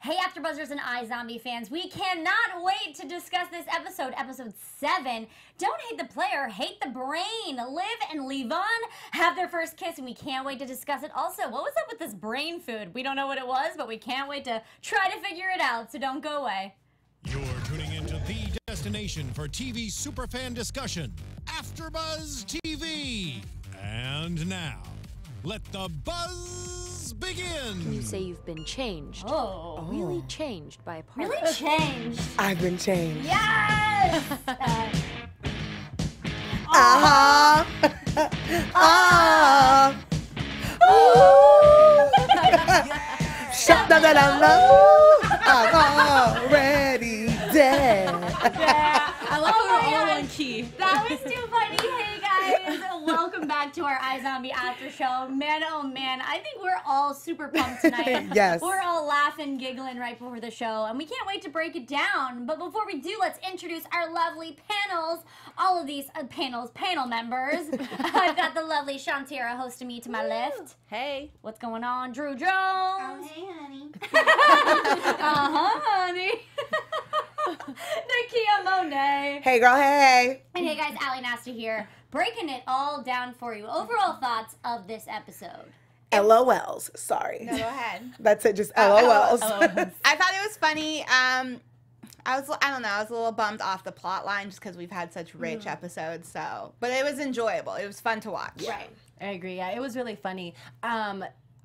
Hey, AfterBuzzers and iZombie fans, we cannot wait to discuss this episode, episode 7. Don't hate the player, hate the brain. Liv and Levon have their first kiss, and we can't wait to discuss it. Also, what was up with this brain food? We don't know what it was, but we can't wait to try to figure it out, so don't go away. You're tuning into the destination for TV superfan discussion, AfterBuzz TV. And now, let the buzz begin. You say you've been changed. Oh. Really changed by a partner. Really changed. I've been changed. Yes! I'm already dead. Yeah, I love how we're all on key. That was too funny. Hey guys, welcome back to our iZombie after show. Man, oh man, I think we're all super pumped tonight. Yes. We're all laughing, giggling right before the show, and we can't wait to break it down. But before we do, let's introduce our lovely panels. All of these panel members. I've got the lovely Shawnteairra hosting me to my left. Hey. What's going on, Drew Jones? Oh, hey, honey. Honey. Nakia Monet. Hey, girl, hey. And hey guys, Ally Nasta here, breaking it all down for you. Overall thoughts of this episode. LOLs. Sorry. No, go ahead. That's it, just LOLs. I thought it was funny. I don't know, I was a little bummed off the plot line just because we've had such rich episodes, but it was enjoyable. It was fun to watch. Right. I agree. Yeah, it was really funny.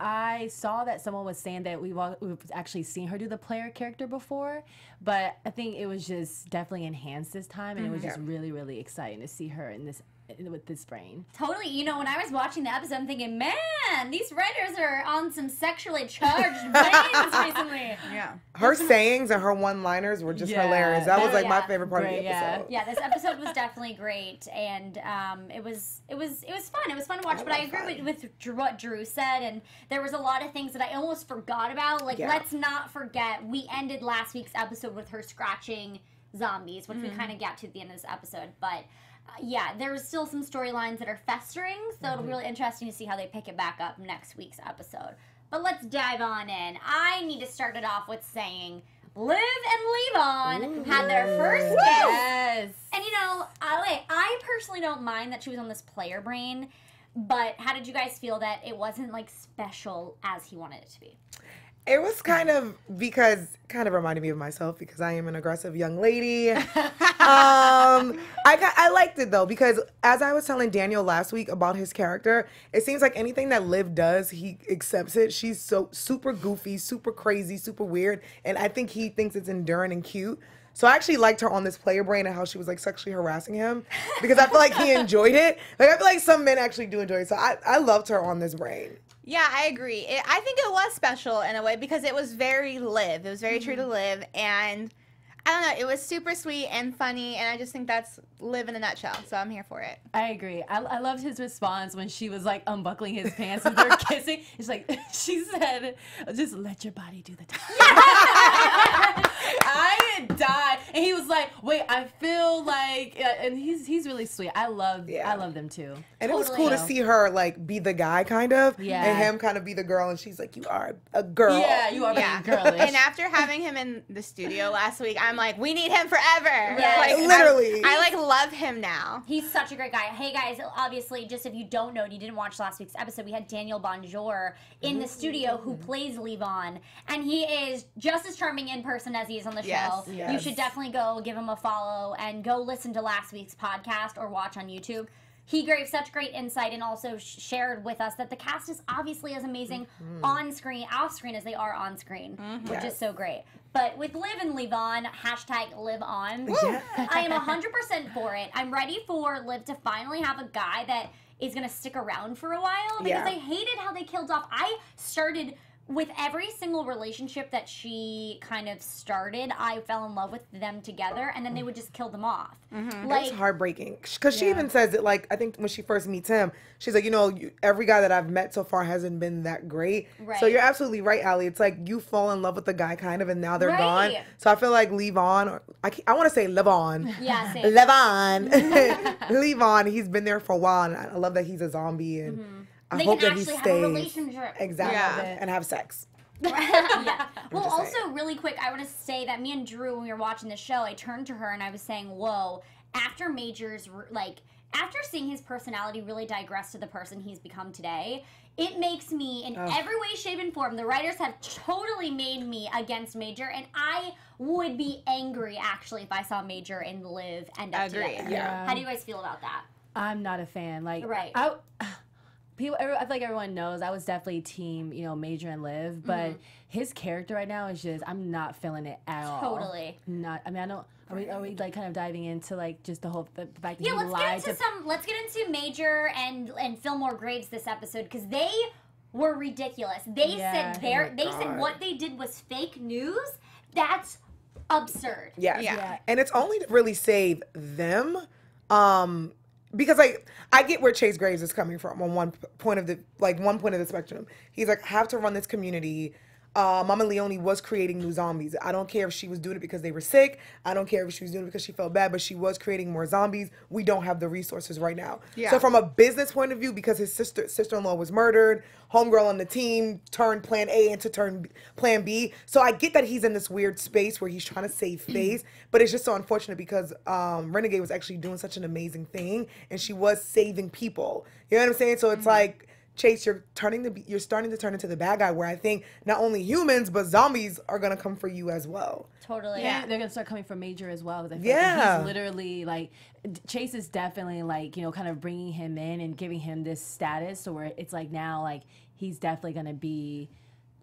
I saw that someone was saying that we've actually seen her do the player character before, but I think it was just definitely enhanced this time, and it was just really, really exciting to see her in this with this brain. Totally. You know, when I was watching the episode, I'm thinking, man, these writers are on some sexually charged brains recently. Yeah. Her sayings and her one-liners were just hilarious. That was like my favorite part of the episode. Yeah, this episode was definitely great, and it was fun. It was fun to watch. But I agree with what Drew said, and there was a lot of things that I almost forgot about. Like, let's not forget, we ended last week's episode with her scratching zombies, which we kind of got to at the end of this episode, but. Yeah, there's still some storylines that are festering, so it'll be really interesting to see how they pick it back up next week's episode. But let's dive on in. I need to start it off with saying Liv and Levon had their first kiss. Yes. And you know, I personally don't mind that she was on this player brain, but how did you guys feel that it wasn't like special as he wanted it to be? It was kind of reminded me of myself because I am an aggressive young lady. I liked it though because as I was telling Daniel last week about his character, it seems like anything that Liv does, he accepts it. She's so super goofy, super crazy, super weird, and I think he thinks it's endearing and cute. So I actually liked her on this player brain and how she was like sexually harassing him because I feel like he enjoyed it. Like I feel like some men actually do enjoy it. So I loved her on this brain. Yeah, I agree. I think it was special in a way because it was very Liv. It was very true to Liv, and I don't know, it was super sweet and funny, and I just think that's Liv in a nutshell, so I'm here for it. I agree. I loved his response when she was like unbuckling his pants and they're kissing. It's like, she said, just let your body do the talking. I died. And he was like, wait, I feel like, and he's really sweet. I love them too. And it was cool to see her like be the guy kind of, Yeah. and him kind of be the girl, and she's like, you are a girl. Yeah, you are being girlish. And after having him in the studio last week, I'm like, we need him forever. Yeah. Like, Literally. I like love him now. He's such a great guy. Hey guys, obviously, just if you don't know and you didn't watch last week's episode, we had Daniel Bonjour in the studio who plays Levon, and he is just as charming in person as he is on the show. Yes. Yes. You should definitely go give him a follow and go listen to last week's podcast or watch on YouTube. He gave such great insight and also shared with us that the cast is obviously as amazing on screen, off screen as they are on screen, which is so great. But with Liv and Levon, hashtag live on, I am 100% for it. I'm ready for Liv to finally have a guy that is going to stick around for a while because I hated how they killed off. I started with every single relationship that she kind of started, I fell in love with them together, and then they would just kill them off. Like, it's heartbreaking because she even says it, like, I think when she first meets him, she's like, you know, every guy that I've met so far hasn't been that great. So you're absolutely right, Ally. It's like you fall in love with the guy kind of, and now they're gone. So I feel like Levon, or I want to say Levon. Yeah, same. Levon. Levon, he's been there for a while, and I love that he's a zombie, and I hope that he stays. Have a relationship. Exactly. Yeah. And have sex. Yeah. Well, just also, really quick, I want to say that me and Drew, when we were watching the show, I turned to her and I was saying, whoa, after Major's, after seeing his personality really digress to the person he's become today, it makes me, in every way, shape, and form, the writers have totally made me against Major, and I would be angry, actually, if I saw Major and Liv end up together. Yeah. How do you guys feel about that? I'm not a fan. Like, Right. I feel like everyone knows I was definitely team, Major and Liv, but his character right now is just, I'm not feeling it at all. Totally. Not. I mean, I don't. Are we like kind of diving into like just the fact that Yeah, he let's lied get into let's get into Major and Fillmore Graves this episode, because they were ridiculous. They said said what they did was fake news. That's absurd. Yeah. And it's only to really save them. Because I get where Chase Graves is coming from on one point of the spectrum. He's like, I have to run this community. Mama Leone was creating new zombies. I don't care if she was doing it because they were sick. I don't care if she was doing it because she felt bad, but she was creating more zombies. We don't have the resources right now. Yeah. So from a business point of view, because his sister-in-law was murdered, homegirl on the team turned plan A into plan B. So I get that he's in this weird space where he's trying to save face, but it's just so unfortunate because Renegade was actually doing such an amazing thing, and she was saving people. You know what I'm saying? So it's like, Chase, you're starting to turn into the bad guy, where I think not only humans but zombies are gonna come for you as well. Totally. Yeah, they're gonna start coming for Major as well. I feel like he's literally like, Chase is definitely like, kind of bringing him in and giving him this status, so where it's like now like he's definitely gonna be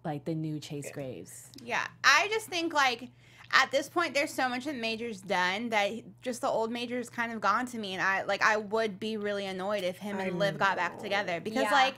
like the new Chase Graves. Yeah, I just think like, at this point, there's so much that Major's done that just the old Major's kind of gone to me, and I would be really annoyed if him and Liv got back together, because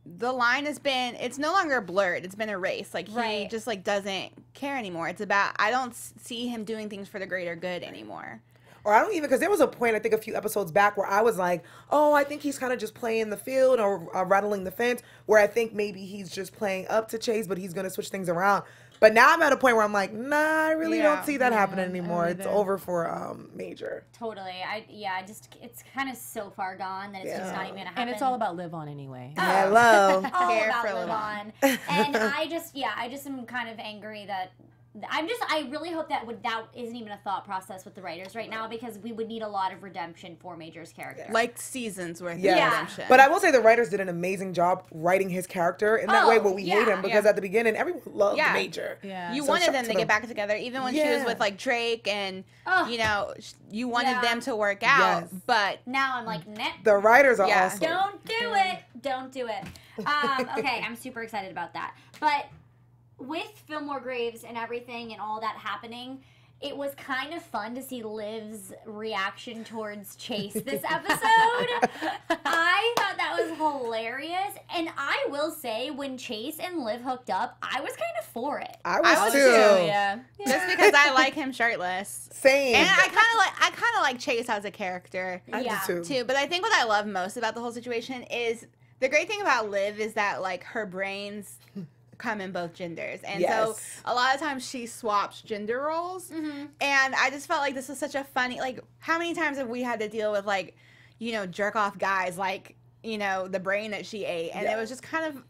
the line has been, it's no longer blurred, it's been erased. Like, he just like doesn't care anymore. It's about, I don't see him doing things for the greater good anymore. Or I don't even, because there was a point, I think a few episodes back, where I was like, oh, I think he's kind of just playing the field or rattling the fence, where I think maybe he's just playing up to Chase, but he's going to switch things around. But now I'm at a point where I'm like, nah, I really don't see that happening anymore. It's over for Major. Totally. It's kind of so far gone that it's just not even gonna happen. And it's all about Liv On anyway. Hello. All about Liv On. And I just am kind of angry that I really hope that isn't even a thought process with the writers right now, because we would need a lot of redemption for Major's character. Like seasons worth of redemption. But I will say the writers did an amazing job writing his character in that way, where we hate him, because at the beginning everyone loved Major. Yeah. You wanted them to get back together, even when she was with like Drake, and you wanted them to work out. But now I'm like, nah. The writers are awesome. Don't do it. Don't do it. Okay, I'm super excited about that. But with Fillmore Graves and everything and all that happening, it was kind of fun to see Liv's reaction towards Chase this episode. I thought that was hilarious. And I will say, when Chase and Liv hooked up, I was kind of for it. I was too. Yeah. Just because I like him shirtless. Same. And I kind of like Chase as a character. I do too. But I think what I love most about the whole situation is, the great thing about Liv is that like her brains come in both genders, and so a lot of times she swaps gender roles, and I just felt like this was such a funny, like, how many times have we had to deal with like, jerk off guys, like, the brain that she ate, and it was just kind of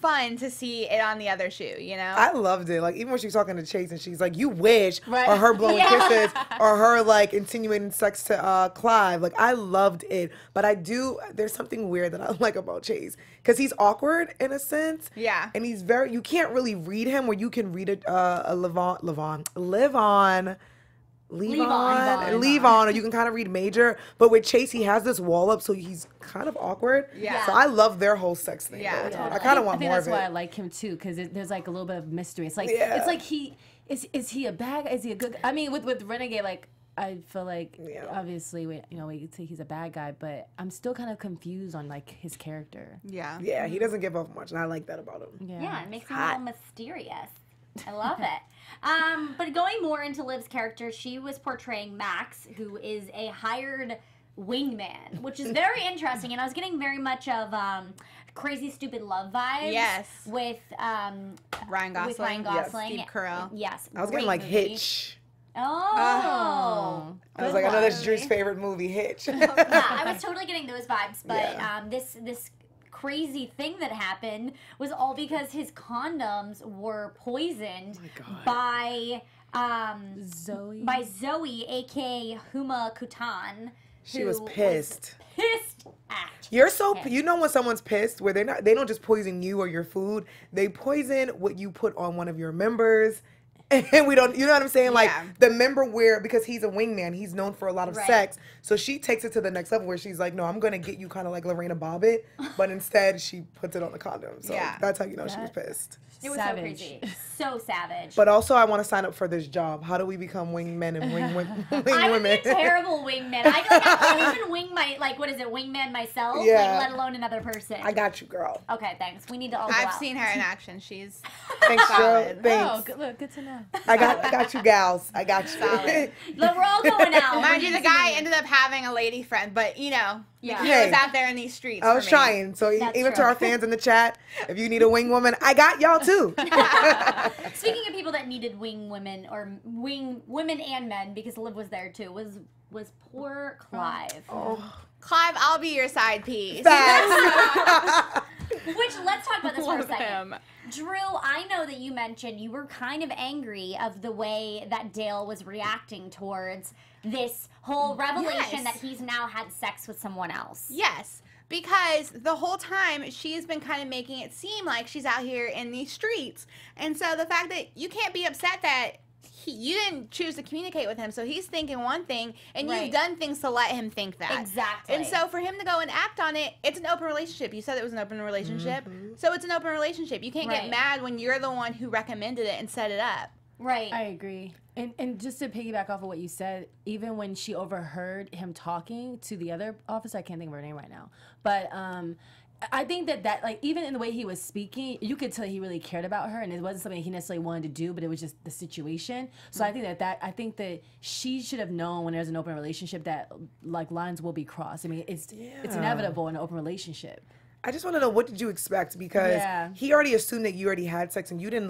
fun to see it on the other shoe, I loved it. Like, even when she was talking to Chase and she's like, you wish, or her blowing kisses, or her like insinuating sex to Clive. Like, I loved it. But there's something weird that I like about Chase, because he's awkward in a sense. Yeah. And he's you can't really read him, where you can read leave on, or you can kind of read Major. But with Chase, he has this wall up, so he's kind of awkward. Yeah. So I love their whole sex thing. Yeah. Totally. I kind of want more of it. I think that's why I like him too, because there's like a little bit of mystery. It's like it's like is he a bad guy? Is he a good guy? I mean, with Renegade, like, I feel like obviously we say he's a bad guy, but I'm still kind of confused on like his character. Yeah. Yeah, he doesn't give up much, and I like that about him. Yeah, it makes him a little mysterious. I love it. But going more into Liv's character, she was portraying Max, who is a hired wingman, which is very interesting. And I was getting very much of Crazy Stupid Love vibes. Yes. With Ryan Gosling. Yes. Steve Carell. Yes. I was getting like movie. Hitch. Oh. I was like, I know that's Drew's favorite movie, Hitch. Yeah, I was totally getting those vibes. But this crazy thing that happened was all because his condoms were poisoned by Zoe, aka Huma Kutan. She was pissed. Pissed at. You're so him. you know when someone's pissed where they don't just poison you or your food, they poison what you put on one of your members. And we don't, you know what I'm saying? Like the member where, because he's a wingman, he's known for a lot of sex. So she takes it to the next level where she's like, no, I'm going to get you kind of like Lorena Bobbitt. But instead she puts it on the condom. So that's how you know she was pissed. It was savage. So crazy. So savage. But also I want to sign up for this job. How do we become wingmen and wing women? I would be a terrible wingman. I can't even wingman myself, like, let alone another person. I got you, girl. Okay, thanks. We need to all go I've out. seen her in action. She's thanks, girl. Thanks. Oh, good to know. I got you, gals. I got you. Look, we're all going out. Mind you, the guy ended up having a lady friend, but you know, he was out there in these streets. I was trying. So even to our fans in the chat, if you need a wing woman, I got y'all too. Speaking of people that needed wing women or wing women and men, because Liv was there too, was poor Clive. Clive, I'll be your side piece. Which, let's talk about this for a second. Drew, I know that you mentioned you were kind of angry of the way that Dale was reacting towards this whole revelation that he's now had sex with someone else. Yes, because the whole time she's been kind of making it seem like she's out here in these streets. And so the fact that you can't be upset that you didn't choose to communicate with him, so he's thinking one thing, and you've done things to let him think that. Exactly. And so for him to go and act on it, it's an open relationship. You said it was an open relationship, so it's an open relationship. You can't get mad when you're the one who recommended it and set it up. Right. I agree. And just to piggyback off of what you said, even when she overheard him talking to the other officer, I can't think of her name right now, but I think that like even in the way he was speaking, you could tell he really cared about her, and it wasn't something he necessarily wanted to do, but it was just the situation. So I think that she should have known when there's an open relationship that like lines will be crossed. I mean, it's inevitable in an open relationship. I just want to know, what did you expect? Because he already assumed that you already had sex, and you didn't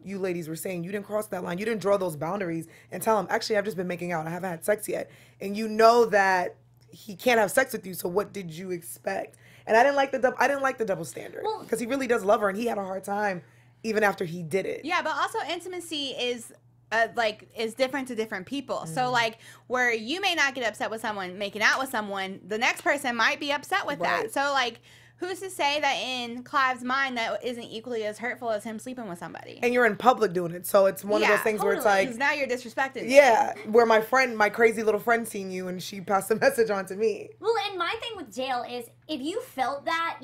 you ladies were saying, you didn't cross that line. You didn't draw those boundaries and tell him, actually, I've just been making out. I haven't had sex yet. And you know that he can't have sex with you. So what did you expect? And I didn't like the double standard, because he really does love her, and he had a hard time even after he did it. Yeah, but also intimacy is different to different people. So like where you may not get upset with someone making out with someone, the next person might be upset with that. So like, who's to say that in Clive's mind that isn't equally as hurtful as him sleeping with somebody? And you're in public doing it, so it's one of those things where it's like, 'cause now you're disrespected. Yeah, where my crazy little friend seen you, and she passed the message on to me. Well, and my thing with Dale is, if you felt that,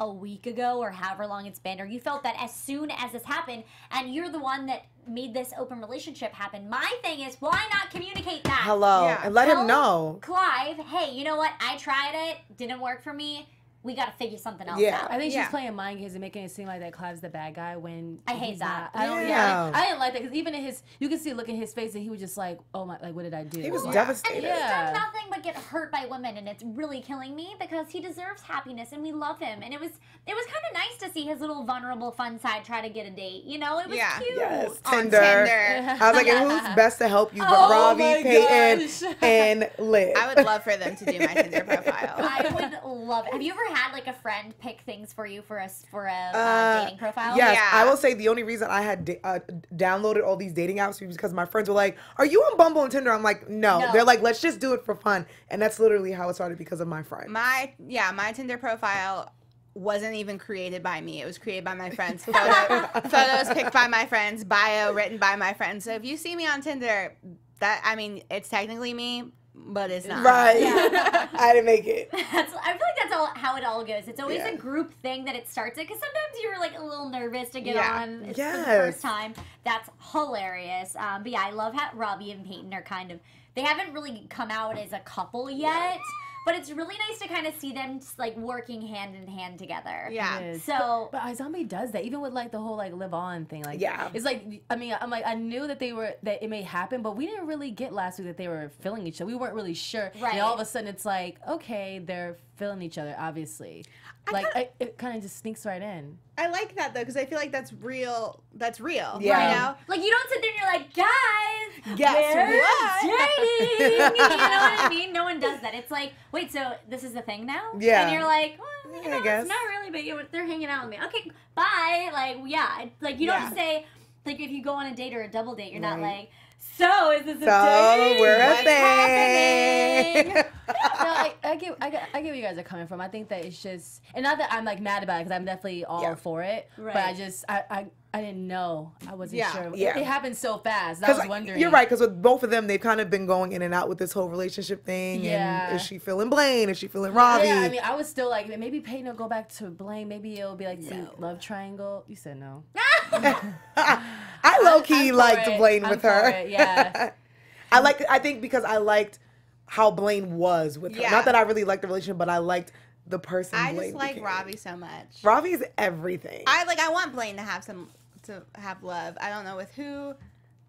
a week ago or however long it's been, or you felt that as soon as this happened, and you're the one that made this open relationship happen, my thing is, why not communicate that? And let him know. Clive, hey, you know what? I tried it. Didn't work for me. We got to figure something else out. I think she's playing mind games and making it seem like that Clive's the bad guy when I hate that. I didn't like that, because even in you could see a look in his face and he was just like, oh my, like, what did I do? He was devastated. And he's done nothing but get hurt by women, and it's really killing me, because he deserves happiness and we love him. And it was kind of nice to see his little vulnerable fun side try to get a date. It was cute. Yes, On Tinder. Tinder. I was like, and who's best to help you but Robbie, Peyton, and Liv? I would love for them to do my Tinder profile. I would love it. Have you ever had like a friend pick things for you for a dating profile? Yes, I will say the only reason I had downloaded all these dating apps was because my friends were like, are you on Bumble and Tinder? I'm like, no. They're like, let's just do it for fun. And that's literally how it started, because of my friend. My Tinder profile wasn't even created by me. It was created by my friends. Photos picked by my friends, bio written by my friends. So if you see me on Tinder, it's technically me, but it's not. Right. Yeah. I didn't make it. I feel like that's how it all goes. It's always a group thing that it starts it, because sometimes you're like a little nervous to get on for the first time. That's hilarious. But yeah, I love how Robbie and Peyton are they haven't really come out as a couple yet. But it's really nice to kind of see them just, like, working hand in hand together. Yeah. So, but iZombie does that, even with like the whole like live on thing. Like, it's like, I'm like, I knew that that it may happen, but we didn't really get last week that they were feeling each other. We weren't really sure. Right. And all of a sudden, it's like, okay, they're feeling each other. Obviously, it kind of just sneaks right in. I like that though, because I feel like that's real. That's real. Yeah. Like, you don't sit there and you're like, guys, guess what? dating. You know what I mean? No one does that. It's like, wait, so this is the thing now? Yeah. And you're like, I guess. It's not really, but they're hanging out with me. Okay, bye. Like, yeah. Like, you don't just say, like, if you go on a date or a double date, you're not like, so is this a date? We're a What's thing. happening? I get where you guys are coming from. I think that it's just, and not that I'm like mad about it because I'm definitely all for it. Right. But I didn't know. I wasn't sure. Yeah. It happened so fast. I was wondering. You're right, because with both of them, they've kind of been going in and out with this whole relationship thing. Yeah. And is she feeling Blaine? Is she feeling Robbie? Yeah, I mean, I was still like, maybe Peyton will go back to Blaine. Maybe it'll be like some love triangle. You said no. I low key liked Blaine with her. It, yeah. I think because I liked how Blaine was with her. Yeah. Not that I really liked the relationship, but I liked the person I Blaine just like became. Robbie so much. Robbie's everything. I want Blaine to have love. I don't know with who,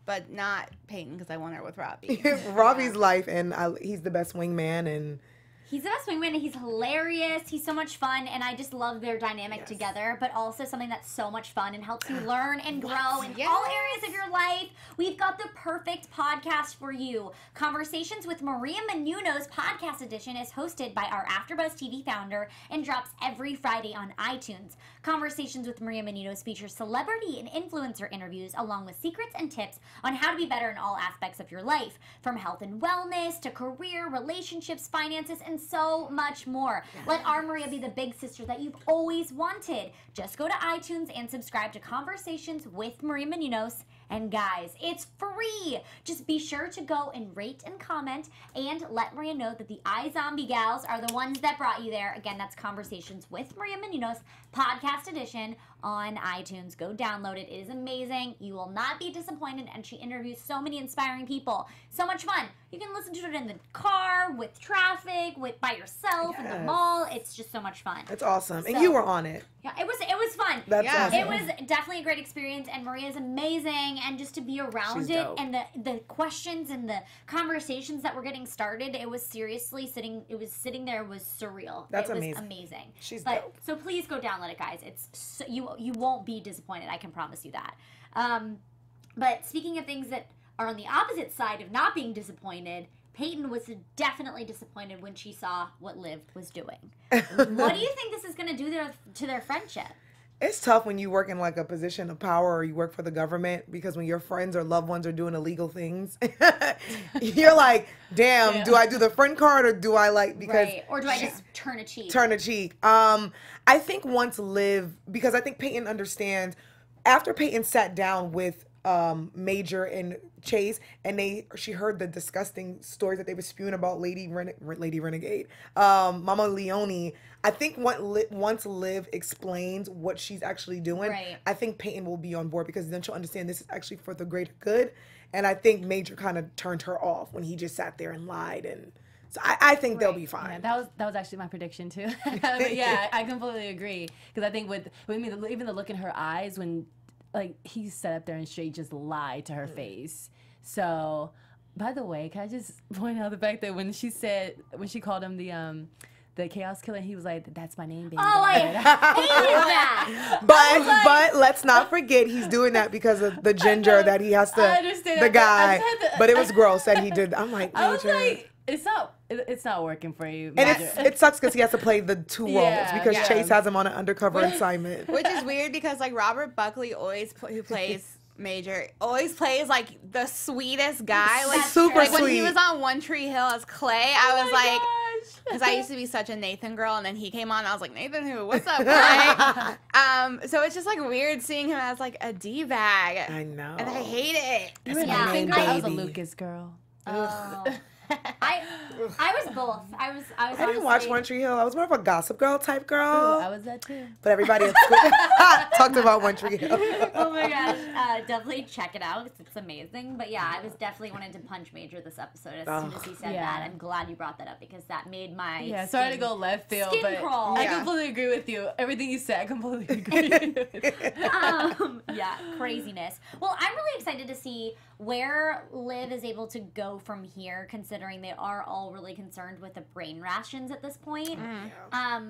but not Peyton because I want her with Robbie. Robbie's life, and he's the best wingman, and He's the best wingman, and he's hilarious. He's so much fun, and I just love their dynamic together, but also something that's so much fun and helps you learn and grow in all areas of your life. We've got the perfect podcast for you. Conversations with Maria Menounos podcast edition is hosted by our AfterBuzz TV founder and drops every Friday on iTunes. Conversations with Maria Menounos features celebrity and influencer interviews along with secrets and tips on how to be better in all aspects of your life, from health and wellness to career, relationships, finances, and so much more. Let our Maria be the big sister that you've always wanted. Just go to iTunes and subscribe to Conversations with Maria Menounos. And guys, it's free. Just be sure to go and rate and comment and let Maria know that the iZombie gals are the ones that brought you there. Again, that's Conversations with Maria Menounos podcast edition on iTunes. Go download it. It is amazing. You will not be disappointed, and she interviews so many inspiring people. So much fun. You can listen to it in the car, with traffic, by yourself, in the mall. It's just so much fun. it's awesome. And So- you were on it. Yeah, it was fun. That's awesome. It was definitely a great experience, and Maria's amazing, and just to be around She's it, dope. and the questions and the conversations that were getting started, it was seriously sitting there was surreal. That's it was amazing. amazing. She's but, dope. So please go download it, guys. It's so, you won't be disappointed. I can promise you that. But speaking of things that are on the opposite side of not being disappointed, Peyton was definitely disappointed when she saw what Liv was doing. What do you think this is going to do to their friendship? It's tough when you work in like a position of power or you work for the government, because when your friends or loved ones are doing illegal things, you're like, damn, do I do the friend card or do I because or do I just turn a cheek? Turn a cheek. I think once Liv, because I think Peyton understands, after Peyton sat down with Major and Chase, and she heard the disgusting stories that they were spewing about Lady Renegade, Mama Leone. I think once Liv explains what she's actually doing, I think Peyton will be on board, because then she'll understand this is actually for the greater good. And I think Major kind of turned her off when he just sat there and lied, and so I think they'll be fine. Yeah, that was actually my prediction too. But yeah, I completely agree, because I think with even the look in her eyes when like he sat up there and straight just lied to her face. So, by the way, can I just point out the fact that when she called him the Chaos Killer, he was like, "That's my name, baby." Oh, I hated that. But let's not forget he's doing that because of the ginger that he has to. I understand the that, guy, but it was gross that he did. I'm like, I was Major. like, it's not working for you, And Major. it sucks because he has to play the two roles, Yeah, because yeah. Chase has him on an undercover assignment. Which is weird because like Robert Buckley who plays Major always plays like the sweetest guy. Like Super like when he sweet. was on One Tree Hill as Clay, I was like, because I used to be such a Nathan girl, and then he came on, and I was like, Nathan who? What's up, Clay? So it's just like weird seeing him as like a D-bag. I know. And I hate it. You were a Yeah. Nathan girl? I was a Baby. Lucas girl. Oh. I was both. I was I didn't watch honestly- One Tree Hill. I was more of a Gossip Girl type Ooh, girl. I was that too. But everybody at school talked about One Tree Hill. Oh my gosh, definitely check it out, 'cause it's amazing. But yeah, I was definitely wanting to punch Major this episode as soon as he said Yeah. that. I'm glad you brought that up, because that made my Yeah, sorry to skin- go left field, skin but crawl. I Yeah. completely agree with you. Everything you said, I completely agree. Yeah, craziness. Well, I'm really excited to see where Liv is able to go from here, considering they are all really concerned with the brain rations at this point.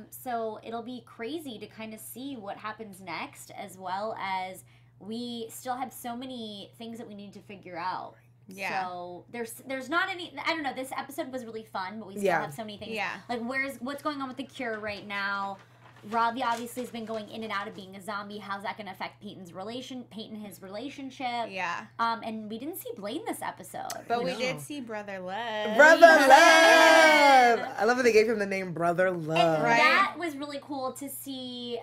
So it'll be crazy to kind of see what happens next, as well as we still have so many things that we need to figure out. Yeah. So there's not any. I don't know. This episode was really fun, but we still Yeah. have so many things. Yeah. Like what's going on with the cure right now? Robbie obviously has been going in and out of being a zombie. How's that going to affect Peyton's relationship? Yeah. And we didn't see Blaine this episode. But we did see Brother Love. Brother Love. I love that they gave him the name Brother Love. And that was really cool to see.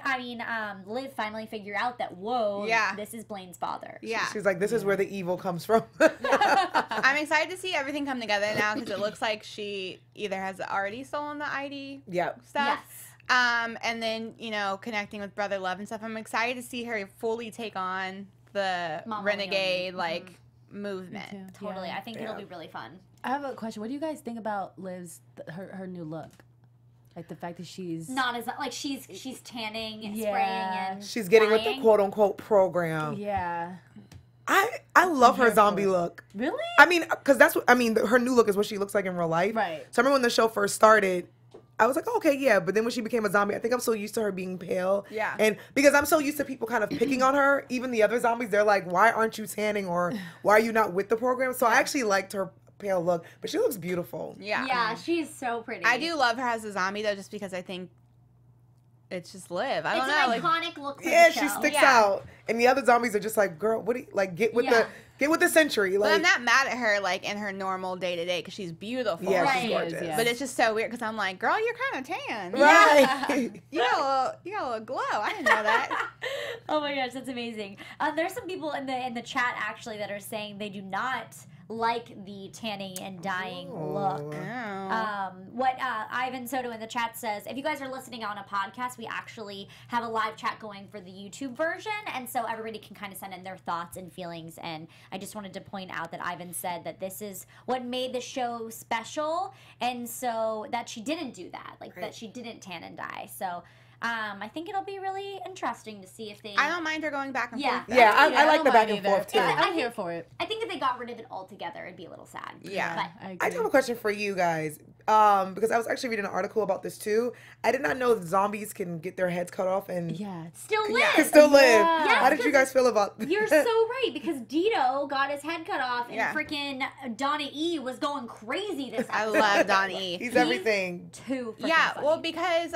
I mean, Liv finally figure out that, whoa, this is Blaine's father. Yeah. She's like, this is where the evil comes from. I'm excited to see everything come together now because it looks like she either has already stolen the ID stuff. Yes. And then, you know, connecting with Brother Love and stuff. I'm excited to see her fully take on the renegade, movement. Totally. I think it'll be really fun. I have a question. What do you guys think about Liv's, her new look? Like the fact that she's not as like she's tanning and spraying and she's getting with the quote unquote program. Yeah. I love her zombie look. Really? I mean, because that's what I mean. Her new look is what she looks like in real life. Right. So I remember when the show first started, I was like, oh, okay, yeah. But then when she became a zombie, I think I'm so used to her being pale. Yeah. And because I'm so used to people kind of picking on her, even the other zombies, they're like, why aren't you tanning or why are you not with the program? So I actually liked her pale look, but she looks beautiful. Yeah, she's so pretty. I do love her as a zombie though, just because I think it's just Liv. I don't know. It's an iconic look for yeah, the show. she sticks out, and the other zombies are just like, girl, what do you like? Get with the century. Like, but I'm not mad at her like in her normal day to day because she's beautiful. Yeah, Right. she's gorgeous. Yeah. But it's just so weird because I'm like, girl, you're kind of tan. Right. You got a little glow. I didn't know that. Oh my gosh, that's amazing. There's some people in the chat actually that are saying they do not like the tanning and dyeing look. What Ivan Soto in the chat says, if you guys are listening on a podcast, we actually have a live chat going for the YouTube version, and so everybody can kind of send in their thoughts and feelings. And I just wanted to point out that Ivan said that this is what made the show special, and so that she didn't do that, like that she didn't tan and dye. So I think it'll be really interesting to see if they. I don't mind her going back and forth. Yeah, I like don't the back mind and either. forth too. I'm here for it. I think if they got rid of it altogether, it'd be a little sad. Yeah. But I do have a question for you guys, because I was actually reading an article about this too. I did not know that zombies can get their heads cut off and still live. can still live. Yes, How did you guys feel about that? You're so right, because Dito got his head cut off, and freaking Donna E was going crazy this episode. I love Don E. He's everything. Too freaking funny. Well, because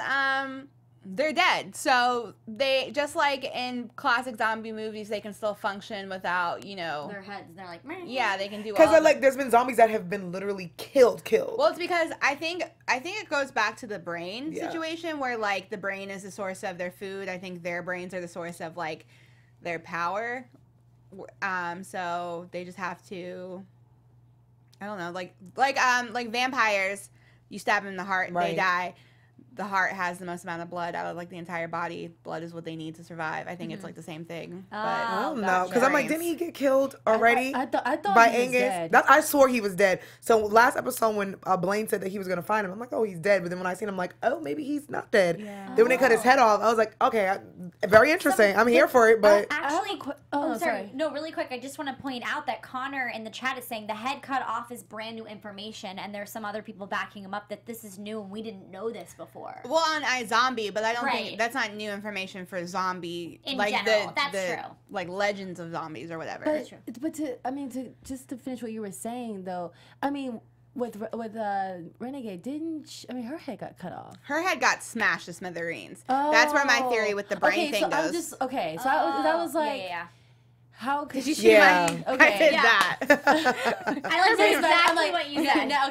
they're dead. So they, just like in classic zombie movies, they can still function without, you know, their heads. They're like, meh. yeah, they can do all Because like there's been zombies that have been literally killed. Well, it's because I think it goes back to the brain situation where like the brain is the source of their food. I think their brains are the source of like their power. So they just have to, I don't know, like vampires, you stab them in the heart, they die. The heart has the most amount of blood out of like the entire body. Blood is what they need to survive. I think it's like the same thing. I don't know, because I'm like, didn't he get killed already? I thought by he was Angus. dead. I swore he was dead. So last episode when Blaine said that he was gonna find him, I'm like, oh, he's dead. But then when I seen him, I'm like, oh, maybe he's not dead. Yeah. Then when they cut his head off, I was like, okay, very interesting. I'm here for it, but Actually, sorry. sorry. No, really quick. I just want to point out that Connor in the chat is saying the head cut off is brand new information, and there's some other people backing him up that this is new and we didn't know this before. Well, on iZombie, but I don't think that's not new information for zombie in like general. That's the true. like legends of zombies or whatever. But to finish what you were saying though, I mean, with Renegade, her head got cut off. Her head got smashed to smithereens. That's where my theory with the brain thing goes. I was like, how could you she? I did that. I like exactly what you said. I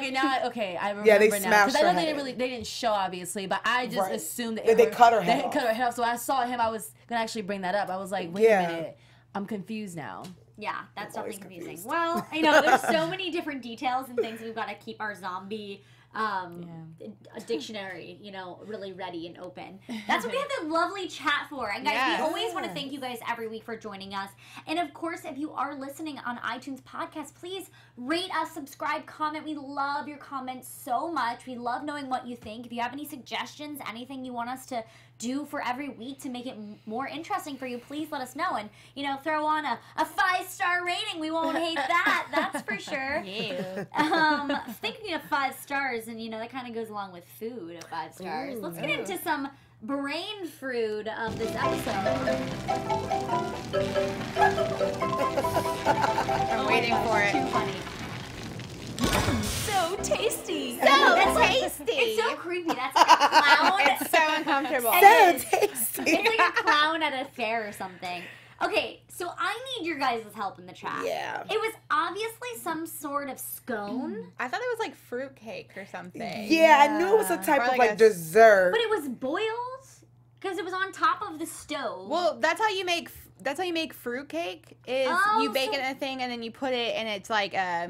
remember Yeah, they now. smashed Because I her know head. they didn't show obviously, but I just assumed that they cut her head They off. cut her head off. So I saw him. I was gonna actually bring that up. I was like, wait a minute, I'm confused now. Yeah, that's definitely confusing. Well, I know there's so many different details and things we've got to keep our zombie a dictionary, really ready and open. That's what we have the lovely chat for. And guys, we always want to thank you guys every week for joining us. And of course, if you are listening on iTunes podcast, please rate us, subscribe, comment. We love your comments so much. We love knowing what you think. If you have any suggestions, anything you want us to do for every week to make it more interesting for you, please let us know. And, throw on a 5-star rating. We won't hate that. That's for sure. Thinking of 5 stars, and, that kind of goes along with food of 5 stars. Let's get into some brain food of this episode. I'm waiting for it. Too funny. so tasty. So tasty. It's so creepy. That's like a clown. It's so uncomfortable. So tasty. It's like a clown at a fair or something. Okay, so I need your guys' help in the chat. Yeah. It was obviously some sort of scone, I thought it was like fruitcake or something. Yeah, I knew it was a type Or of like like a- dessert. but it was boiled because it was on top of the stove. Well, that's how you make fruitcake. Is Oh, you bake so- it in a thing and then you put it and it's like I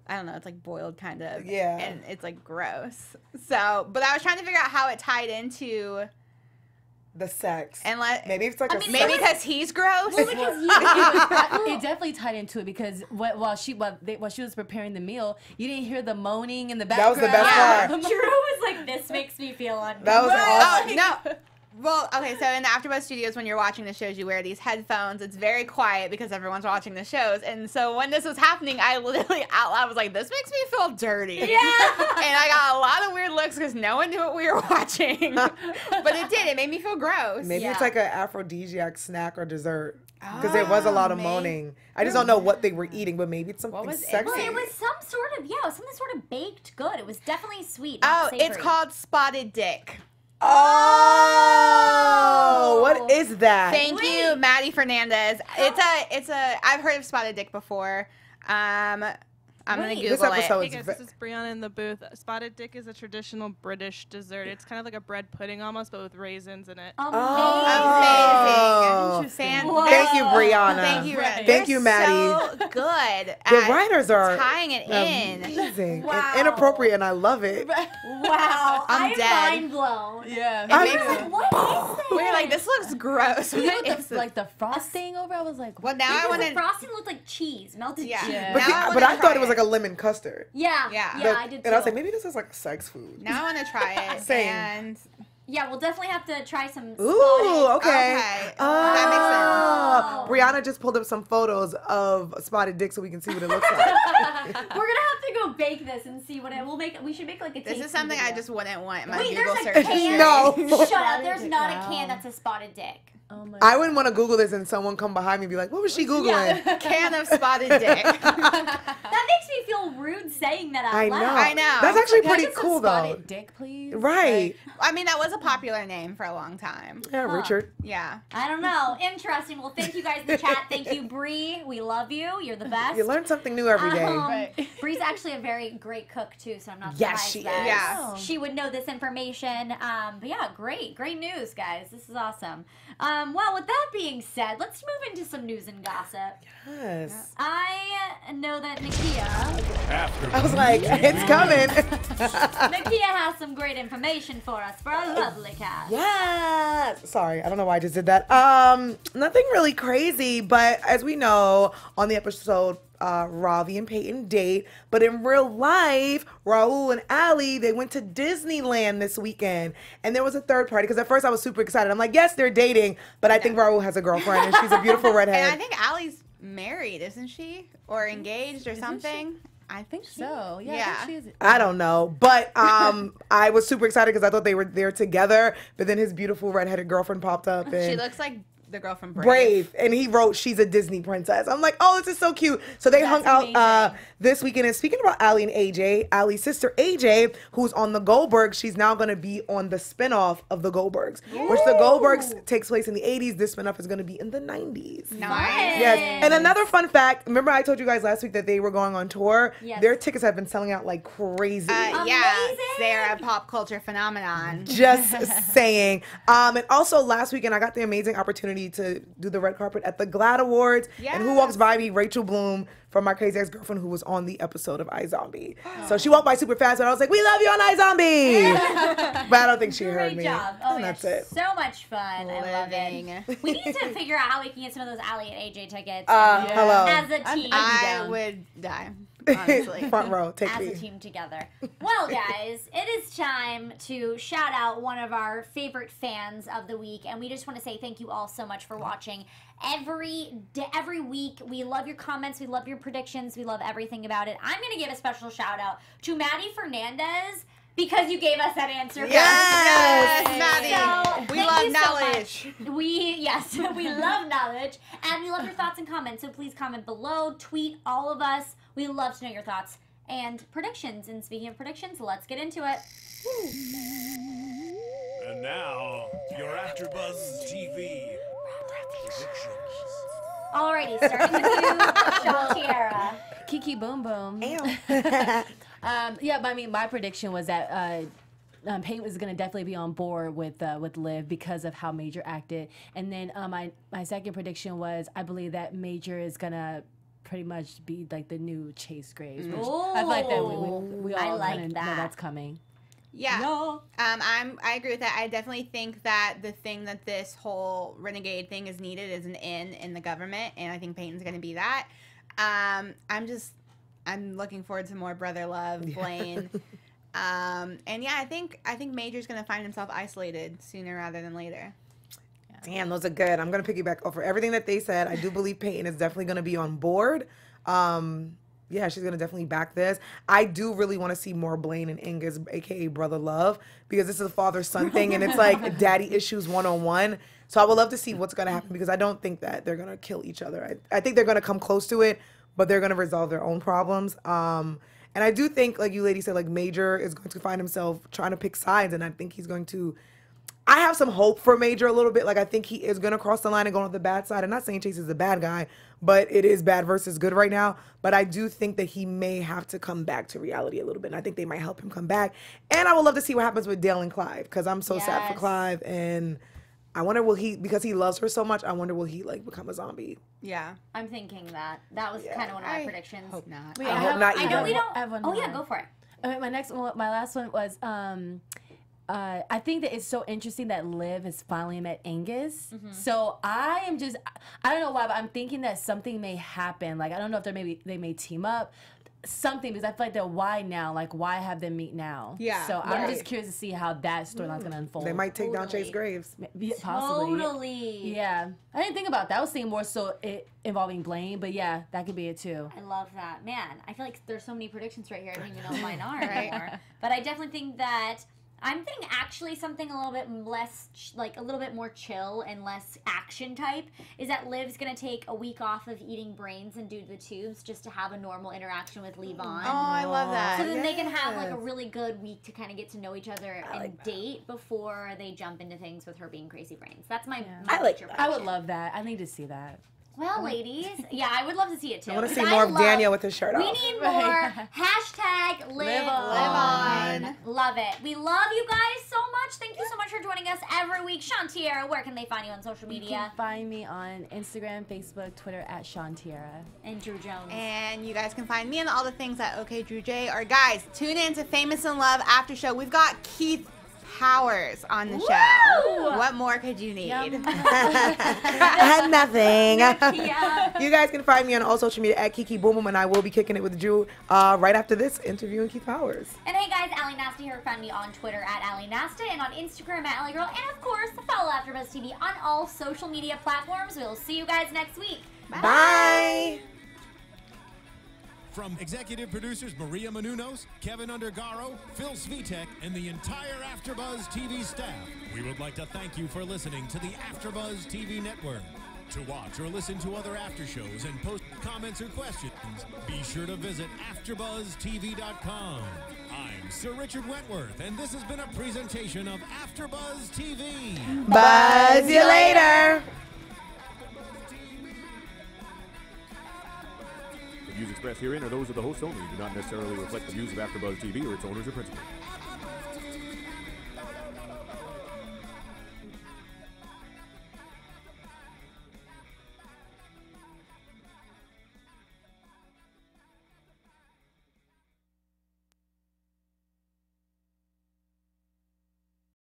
don't know, it's like boiled kind of. Yeah. And it's like gross. So, but I was trying to figure out how it tied into The sex. and Maybe it's like I a mean, sex. maybe because he's gross. Well, because It definitely tied into it because while she was preparing the meal, you didn't hear the moaning in the That background. was the best part. Drew was like, "This makes me feel uncomfortable." That was awesome. No. Well, okay, so in the AfterBuzz studios, when you're watching the shows, you wear these headphones. It's very quiet because everyone's watching the shows. And so when this was happening, I literally out loud was like, this makes me feel dirty. Yeah. And I got a lot of weird looks because no one knew what we were watching. But it did. It made me feel gross. Maybe Yeah. it's like an aphrodisiac snack or dessert. Because there was a lot of maybe. moaning. I just don't know what they were eating, but maybe it's something What was it? sexy. Well, it was some sort of it was something sort of baked good. It was definitely sweet. Oh, not it's savory. called Spotted Dick. Oh, what is that? Thank you, Maddie Fernandez. It's a. I've heard of Spotted Dick before. I'm gonna Wait. Google This episode it. Hey guys, this is Brianna in the booth. Spotted dick is a traditional British dessert. It's kind of like a bread pudding almost, but with raisins in it. Amazing. Oh. Fan- Whoa. Thank you, Brianna. Thank you, Right. Thank you, Maddie. So good. The at writers are tying it in. amazing Wow. and inappropriate, and I love it. Wow, I'm I'm dead. mind blown. Yeah. It I'm- makes Like, it- what is this? We're like, this looks gross. You know It's- what the frosting over? I was like, well, now I Because want the to. frosting looked like cheese, melted Yeah. cheese. Yeah. But, Now see, I but wanna I thought try it was like it. a lemon custard. Yeah, Yeah. I did too. And I was like, maybe this is like sex food. Now I want to try it. Same. And Yeah, we'll definitely have to try some. Ooh, spotted- okay. Okay. Oh. That makes sense. Brianna just pulled up some photos of spotted dick so we can see what it looks like. We're gonna have to go bake this and see what it. We should make like a. this tasting is something I video. just wouldn't want in my Wait, Google there's a search can. history. No. Shut up! There's Spotted not dick, a can wow. that's a spotted dick. oh my I wouldn't want to Google this and someone come behind me and be like, what was she Googling? Can of Spotted Dick. That makes me feel rude saying that out I loud. know. I know. That's actually Can I pretty get some cool, though. spotted dick, please? Right. I mean, that was a popular name for a long time. Yeah, Richard. Yeah. I don't know. Interesting. Well, thank you guys in the chat. Thank you, Bree. We love you. You're the best. You learn something new every day. Right. Bree's actually a very great cook too, so I'm not Yes, surprised she that is. Yeah. she would know this information. But yeah, great news, guys. This is awesome. Well, with that being said, let's move into some news and gossip. Yes. I know that Nakia, I was like, it's coming. Nakia has some great information for us for our lovely cast. Yes. Sorry, I don't know why I just did that. Nothing really crazy, but as we know, on the episode, Ravi and Peyton date, but in real life, Raul and Ally, they went to Disneyland this weekend, and there was a third party, because at first I was super excited. I'm like, yes, they're dating, but I think Raul has a girlfriend, and she's a beautiful redhead. And I think Allie's married, isn't she? Or engaged or something? I think so. Yeah. Yeah. I think she is. I don't know, but I was super excited because I thought they were there together, but then his beautiful redheaded girlfriend popped up, and She looks like the girl from Brave, and he wrote she's a Disney princess. I'm like, oh, this is so cute. So they hung out amazing. this weekend. And speaking about Ally and AJ, Ally's sister AJ, who's on the Goldbergs, she's now going to be on the spinoff of the Goldbergs, which the Goldbergs takes place in the 80s. This spinoff is going to be in the 90s. Nice. Yes. And another fun fact, remember I told you guys last week that they were going on tour? Yes. Their tickets have been selling out like crazy. Yeah, Amazing. they're a pop culture phenomenon. Just saying. And also last weekend, I got the amazing opportunity to do the red carpet at the GLAAD Awards. And who walks by me? Rachel Bloom from My Crazy Ex-Girlfriend, who was on the episode of iZombie. So she walked by super fast, and I was like, we love you on iZombie! But I don't think she heard Great me. job. Oh, And yeah, that's it. so much fun. I love Living. it. We need to figure out how we can get some of those Ally and AJ tickets Hello. as a team. I would die, honestly. Front row, take as a me. team together. Well, guys, it is time to shout out one of our favorite fans of the week, and we just want to say thank you all so much for watching every week. We love your comments, we love your predictions, we love everything about it. I'm going to give a special shout out to Maddie Fernandez because you gave us that answer. Yes! Maddie. So, We thank love you so knowledge. much. We love knowledge, and we love your thoughts and comments. So please comment below, tweet all of us. We love to know your thoughts and predictions. And speaking of predictions, let's get into it. And now, your AfterBuzz TV predictions. Alrighty, starting with you, Shawnteairra. Kiki Boom Boom. Damn. Yeah, but I mean, my prediction was that Peyton was going to definitely be on board with Liv because of how Major acted. And then my second prediction was I believe that Major is going to pretty much be like the new Chase Graves. Which I feel like that we all kind of know that's coming. Yeah. No. I agree with that. I definitely think that the thing that this whole renegade thing is needed is an in the government, and I think Peyton's going to be that. I'm looking forward to more brother love, Blaine. And yeah, I think Major's going to find himself isolated sooner rather than later. Damn, those are good. I'm going to piggyback off for everything that they said. I do believe Peyton is definitely going to be on board. Yeah, she's going to definitely back this. I do really want to see more Blaine and Inga's, a.k.a. Brother Love, because this is a father-son thing, and it's like daddy issues 101. So I would love to see what's going to happen, because I don't think that they're going to kill each other. I think they're going to come close to it, but they're going to resolve their own problems. And I do think, like you ladies said, like Major is going to find himself trying to pick sides, and I think he's going to... I have some hope for Major a little bit. Like, I think he is going to cross the line and go on the bad side. I'm not saying Chase is a bad guy, but it is bad versus good right now. But I do think that he may have to come back to reality a little bit. And I think they might help him come back. And I would love to see what happens with Dale and Clive, because I'm so sad for Clive. And I wonder, will he, because he loves her so much, I wonder, will he, like, become a zombie? Yeah. I'm thinking that. That was kind of one of my predictions. Hope not. Wait, I hope not I either. know we don't... I have one Oh, more. yeah, go for it. My last one was... I think that it's so interesting that Liv has finally met Angus. So I don't know why, but I'm thinking that something may happen. Like, I don't know if they may team up, something, because I feel like that why now? Like, why have them meet now? Yeah. So I'm just curious to see how that storyline's going to unfold. They might take down Chase Graves. Possibly. Totally. Yeah. I didn't think about that. I was thinking more so involving Blaine, but yeah, that could be it too. I love that. Man, I feel like there's so many predictions right here. I don't even know what mine are anymore. But I definitely think that... I'm thinking actually something a little bit less, like a little bit more chill and less action type, is that Liv's going to take a week off of eating brains and do the tubes just to have a normal interaction with Levon. Oh, I love that. So then they can have like a really good week to kind of get to know each other and date before they jump into things with her being crazy brains. That's my picture I would love that. I need to see that. Well, ladies, yeah, I would love to see it too. I want to see more of Daniel with his shirt off. We need more. Hashtag live on. Love it. We love you guys so much. Thank you so much for joining us every week. Shawnteairra, where can they find you on social media? You can find me on Instagram, Facebook, Twitter at Shawnteairra. And Drew Jones. And you guys can find me and all the things at OK Drew J. Or guys, tune in to Famous in Love after show. We've got Keith Powers on the show. What more could you need? I had nothing. You guys can find me on all social media at Kiki Boom Boom, and I will be kicking it with Drew right after this interview with Keith Powers. And hey guys, Ally Nasta here. Find me on Twitter at Ally Nasta and on Instagram at Ally Girl. And of course, follow AfterBuzz TV on all social media platforms. We'll see you guys next week. Bye. From executive producers Maria Menounos, Keven Undergaro, Phil Svitek, and the entire AfterBuzz TV staff, we would like to thank you for listening to the AfterBuzz TV network. To watch or listen to other after shows and post comments or questions, be sure to visit AfterBuzzTV.com. I'm Sir Richard Wentworth, and this has been a presentation of AfterBuzz TV. Buzz you later. The views expressed herein are those of the hosts only and do not necessarily reflect the views of AfterBuzz TV or its owners or principals.